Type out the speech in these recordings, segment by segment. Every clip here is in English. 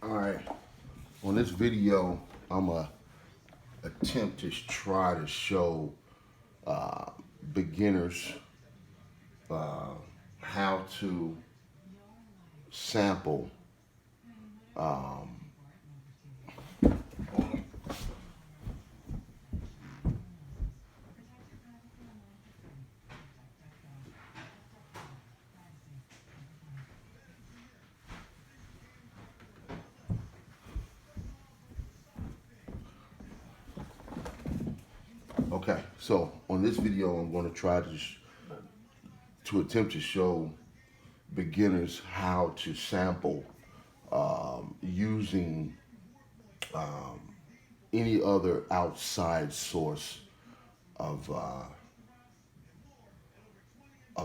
Alright, on this video, I'm going to attempt to try to show beginners how to sample Okay, so on this video, I'm going to try to attempt to show beginners how to sample using any other outside source of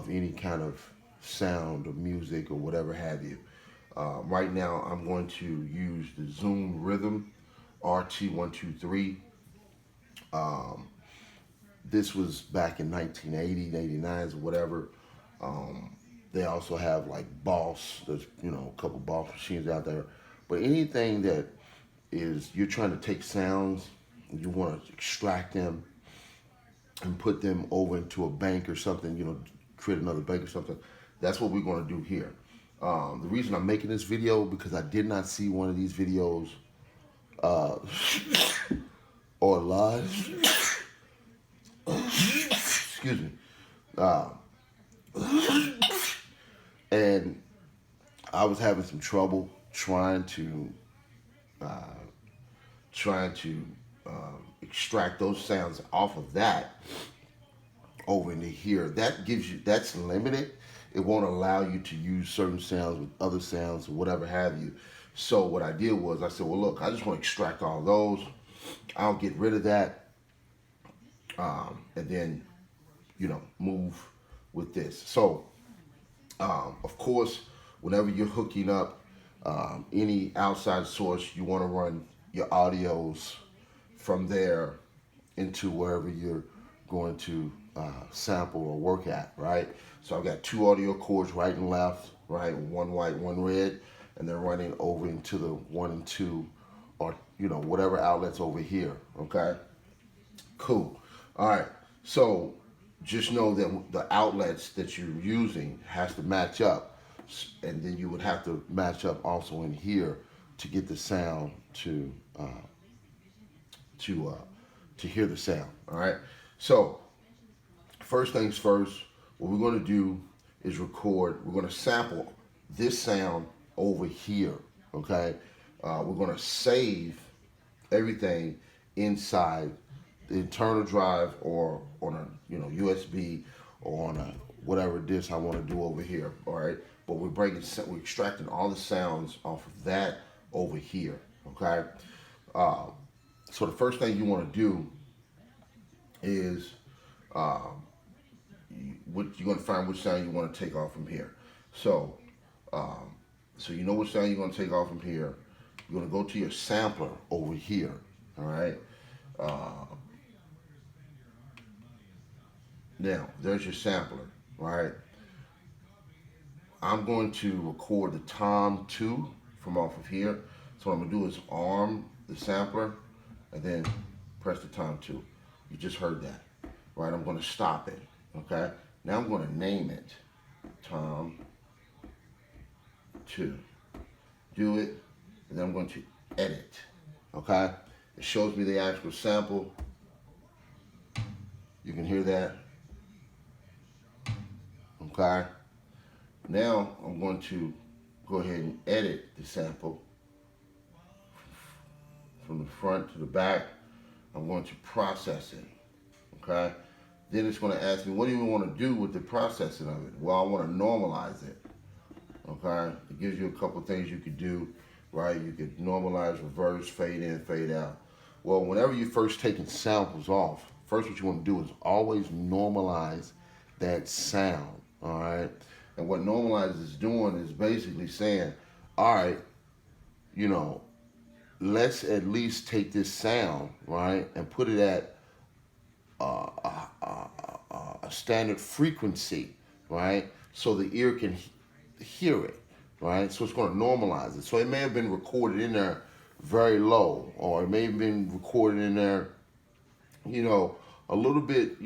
any kind of sound or music or whatever have you. Right now, I'm going to use the Zoom Rhythm RT123. This was back in 1980s, 89s, or whatever. They also have like Boss. There's a couple Boss machines out there. But anything that is you're trying to take sounds, you want to extract them and put them over into a bank or something. Create another bank or something. That's what we're going to do here. The reason I'm making this video because I did not see one of these videos or live. Excuse me. And I was having some trouble trying to extract those sounds off of that over into here. That's limited. It won't allow you to use certain sounds with other sounds or whatever have you. So what I did was I said, well, look, I just want to extract all those. I'll get rid of that, and then move with this. So of course, whenever you're hooking up any outside source, you want to run your audios from there into wherever you're going to sample or work at, right? So I've got two audio cords, right and left, right? One white, one red, and they're running over into the 1 and 2, or whatever outlets over here. Okay, cool. All right, so just know that the outlets that you're using has to match up, and then you would have to match up also in here to get the sound to hear the sound. All right, so first things first, what we're going to do is record. We're going to sample this sound over here. Okay, we're going to save everything inside the internal drive or on a USB or on a whatever disk I want to do over here. All right, but we're extracting all the sounds off of that over here. Okay, so the first thing you want to do is you're going to find which sound you want to take off from here. So so you know which sound you're going to take off from here. You're going to go to your sampler over here. All right. Now, there's your sampler, right? I'm going to record the Tom 2 from off of here. So what I'm going to do is arm the sampler and then press the Tom 2. You just heard that, right? I'm going to stop it, okay? Now I'm going to name it Tom 2. Do it, and then I'm going to edit, okay? It shows me the actual sample. You can hear that. Okay. Now I'm going to go ahead and edit the sample from the front to the back. I'm going to process it. Okay. Then it's going to ask me, what do you want to do with the processing of it? Well, I want to normalize it. Okay. It gives you a couple things you could do, right? You could normalize, reverse, fade in, fade out. Well, whenever you're first taking samples off, first what you want to do is always normalize that sound. All right, and what normalize is doing is basically saying, all right, let's at least take this sound, right, and put it at a standard frequency, right, so the ear can hear it, right? So it's going to normalize it. So it may have been recorded in there very low, or it may have been recorded in there, a little bit,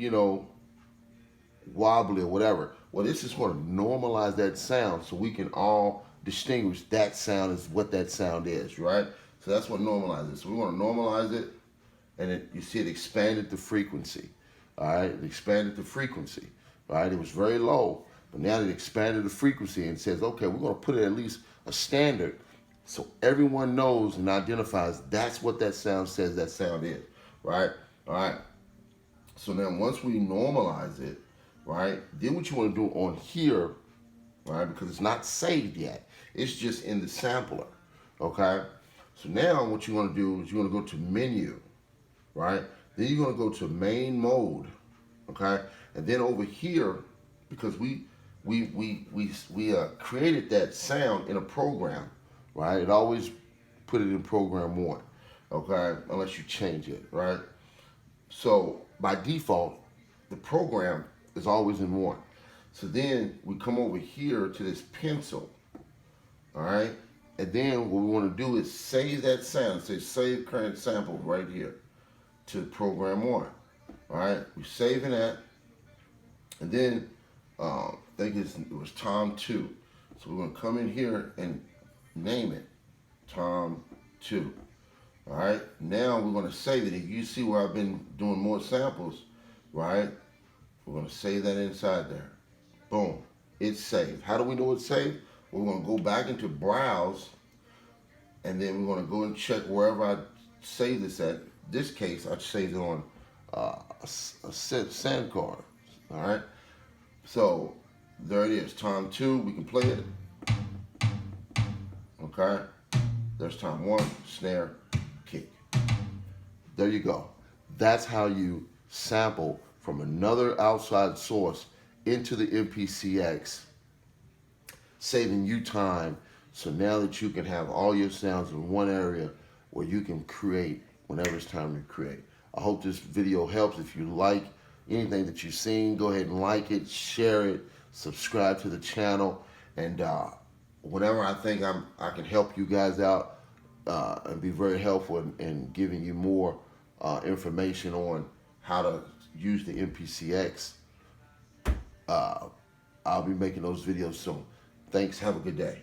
wobbly or whatever. Well, this is going to normalize that sound so we can all distinguish that sound as what that sound is, right? So that's what normalizes. So we want to normalize it, and you see it expanded the frequency. All right, it expanded the frequency. All right, it was very low, but now it expanded the frequency and says, okay, we're going to put it at least a standard so everyone knows and identifies that's what that sound says that sound is, right? All right. So now once we normalize it, right, then what you want to do on here, right, because it's not saved yet, it's just in the sampler, okay? So now what you want to do is you want to go to menu, right? Then you're going to go to main mode, okay? And then over here, because we created that sound in a program, right? It always put it in program 1, okay? Unless you change it, right? So by default, the program is always in 1. So then we come over here to this pencil, all right? And then what we want to do is save that sound. Say save current sample right here to program 1, all right? We're saving that. And then I think it was Tom 2. So we're going to come in here and name it Tom 2. All right, now we're going to save it. If you see where I've been doing more samples, right, we're going to save that inside there. Boom, it's saved. How do we know it's saved? We're going to go back into browse, and then we're going to go and check wherever I saved this at. This case, I saved it on a sand card. All right, so there it is, Tom 2. We can play it. Okay, there's Tom 1, snare, kick. There you go. That's how you sample from another outside source into the MPCX, saving you time. So now that you can have all your sounds in one area where you can create whenever it's time to create. I hope this video helps. If you like anything that you've seen, go ahead and like it, share it, subscribe to the channel, and whenever I think I can help you guys out and be very helpful in giving you more information on how to use the MPCX, I'll be making those videos soon. Thanks. Have a good day.